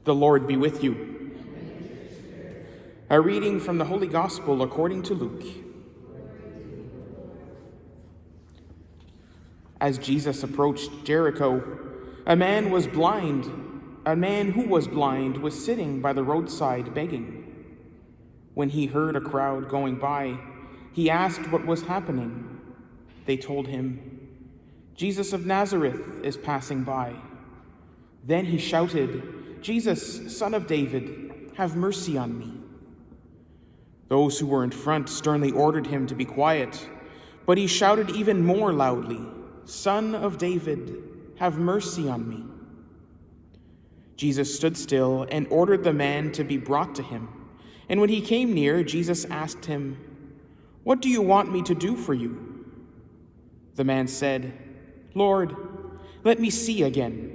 The Lord be with you. A reading from the Holy Gospel according to Luke. As Jesus approached Jericho, a man who was blind was sitting by the roadside begging. When he heard a crowd going by, he asked what was happening. They told him, "Jesus of Nazareth is passing by." Then he shouted, "Jesus, Son of David, have mercy on me." Those who were in front sternly ordered him to be quiet, but he shouted even more loudly, "Son of David, have mercy on me." Jesus stood still and ordered the man to be brought to him. And when he came near, Jesus asked him, "What do you want me to do for you?" The man said, "Lord, let me see again."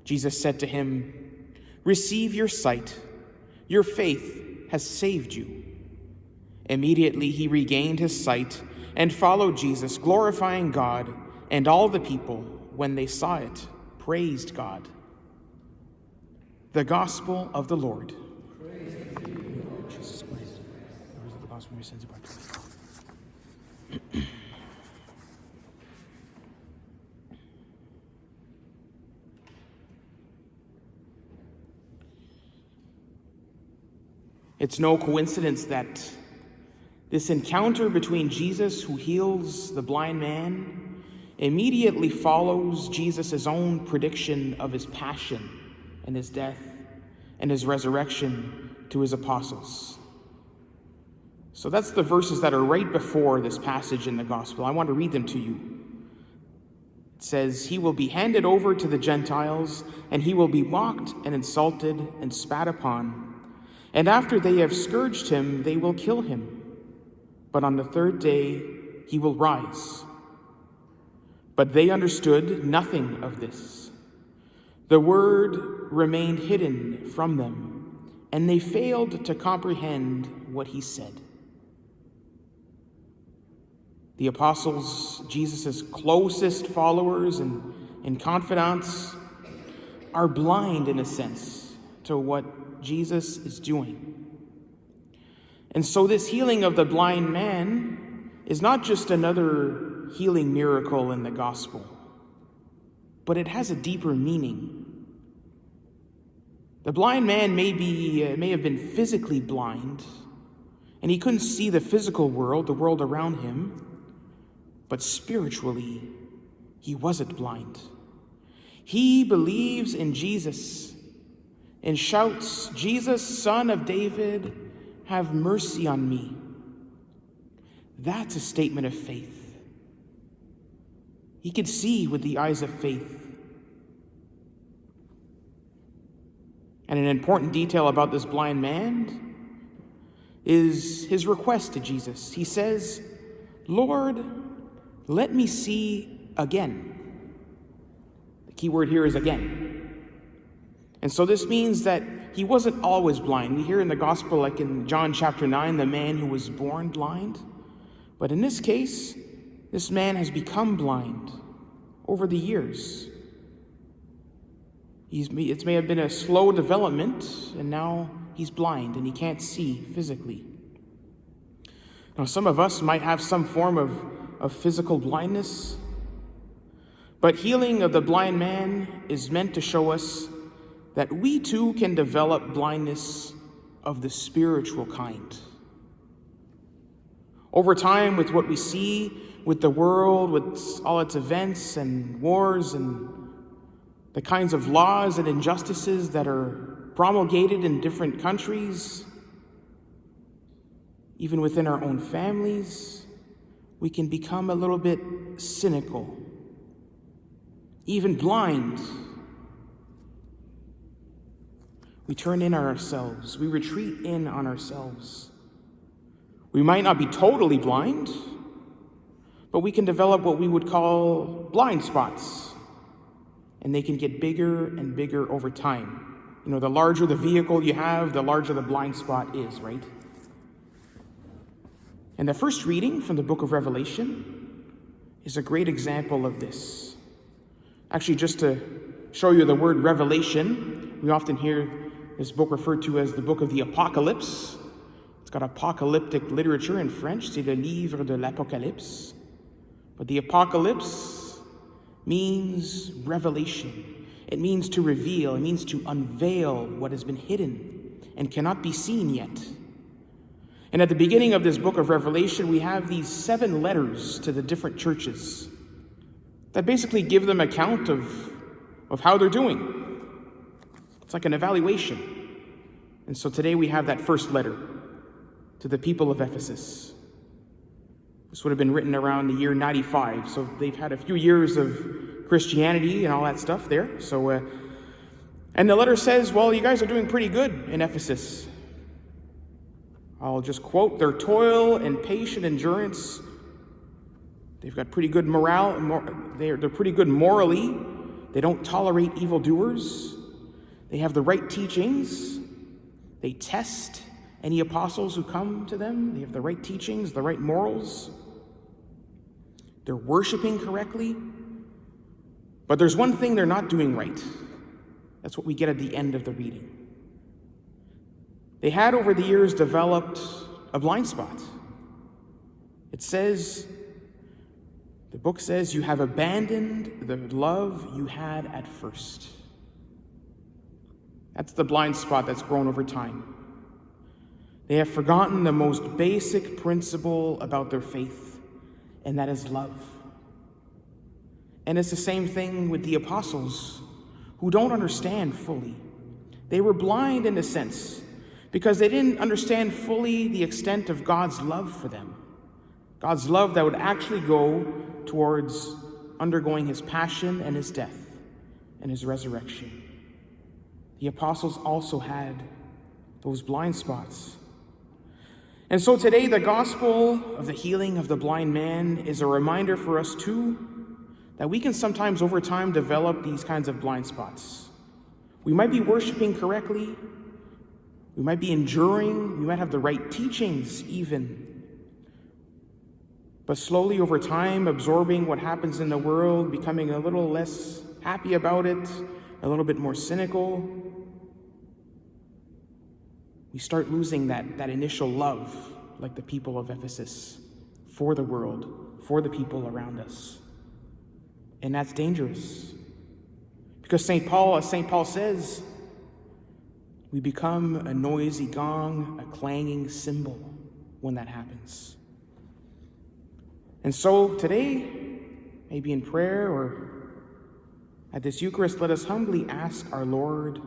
Jesus said to him, "Receive your sight. Your faith has saved you." Immediately he regained his sight and followed Jesus, glorifying God, and all the people, when they saw it, praised God. The Gospel of the Lord. Praise to you, Lord Jesus Christ. The gospel of your sins apart. It's no coincidence that this encounter between Jesus, who heals the blind man, immediately follows Jesus' own prediction of his passion and his death and his resurrection to his apostles. So that's the verses that are right before this passage in the gospel. I want to read them to you. It says, "He will be handed over to the Gentiles, and he will be mocked and insulted and spat upon. And after they have scourged him, they will kill him. But on the third day he will rise." But they understood nothing of this. The word remained hidden from them, and they failed to comprehend what he said. The apostles, Jesus' closest followers and confidants, are blind in a sense to what Jesus is doing. And so this healing of the blind man is not just another healing miracle in the gospel, but it has a deeper meaning. The blind man may have been physically blind, and he couldn't see the physical world, the world around him, but spiritually, he wasn't blind. He believes in Jesus and shouts, "Jesus, Son of David, have mercy on me." That's a statement of faith. He could see with the eyes of faith. And an important detail about this blind man is his request to Jesus. He says, "Lord, let me see again." The key word here is again. And so this means that he wasn't always blind. We hear in the gospel, like in John chapter 9, the man who was born blind. But in this case, this man has become blind over the years. It may have been a slow development, and now he's blind and he can't see physically. Now, some of us might have some form of physical blindness, but healing of the blind man is meant to show us that we too can develop blindness of the spiritual kind. Over time, with what we see with the world, with all its events and wars and the kinds of laws and injustices that are promulgated in different countries, even within our own families, we can become a little bit cynical, even blind. We turn in on ourselves. We retreat in on ourselves. We might not be totally blind, but we can develop what we would call blind spots. And they can get bigger and bigger over time. You know, the larger the vehicle you have, the larger the blind spot is, right? And the first reading from the book of Revelation is a great example of this. Actually, just to show you the word revelation, We often hear this book referred to as the book of the Apocalypse. It's got apocalyptic literature in French, c'est le livre de l'Apocalypse. But the Apocalypse means revelation. It means to reveal, it means to unveil what has been hidden and cannot be seen yet. And at the beginning of this book of Revelation, we have these 7 letters to the different churches that basically give them account of how they're doing. It's like an evaluation. And so today we have that first letter to the people of Ephesus. This would have been written around the year 95, so they've had a few years of Christianity and all that stuff there. And the letter says, well, you guys are doing pretty good in Ephesus. I'll just quote, their toil and patient endurance. They've got pretty good morale. They're pretty good morally. They don't tolerate evildoers. They have the right teachings. They test any apostles who come to them. They have the right teachings, the right morals. They're worshiping correctly. But there's one thing they're not doing right. That's what we get at the end of the reading. They had over the years developed a blind spot. It says, the book says, you have abandoned the love you had at first. That's the blind spot that's grown over time. They have forgotten the most basic principle about their faith, and that is love. And it's the same thing with the apostles, who don't understand fully. They were blind in a sense, because they didn't understand fully the extent of God's love for them. God's love that would actually go towards undergoing his passion and his death and his resurrection. The apostles also had those blind spots. And so today, the gospel of the healing of the blind man is a reminder for us too, that we can sometimes over time develop these kinds of blind spots. We might be worshiping correctly. We might be enduring, we might have the right teachings even. But slowly over time, absorbing what happens in the world, becoming a little less happy about it, a little bit more cynical, we start losing that initial love, like the people of Ephesus, for the world, for the people around us. And that's dangerous. Because St. Paul, as St. Paul says, we become a noisy gong, a clanging cymbal when that happens. And so today, maybe in prayer or at this Eucharist, let us humbly ask our Lord,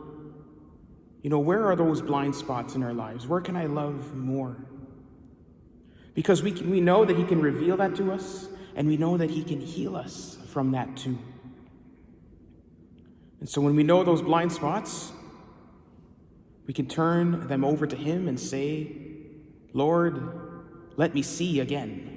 where are those blind spots in our lives? Where can I love more? Because we know that he can reveal that to us, and we know that he can heal us from that too. And so when we know those blind spots, we can turn them over to him and say, Lord, let me see again.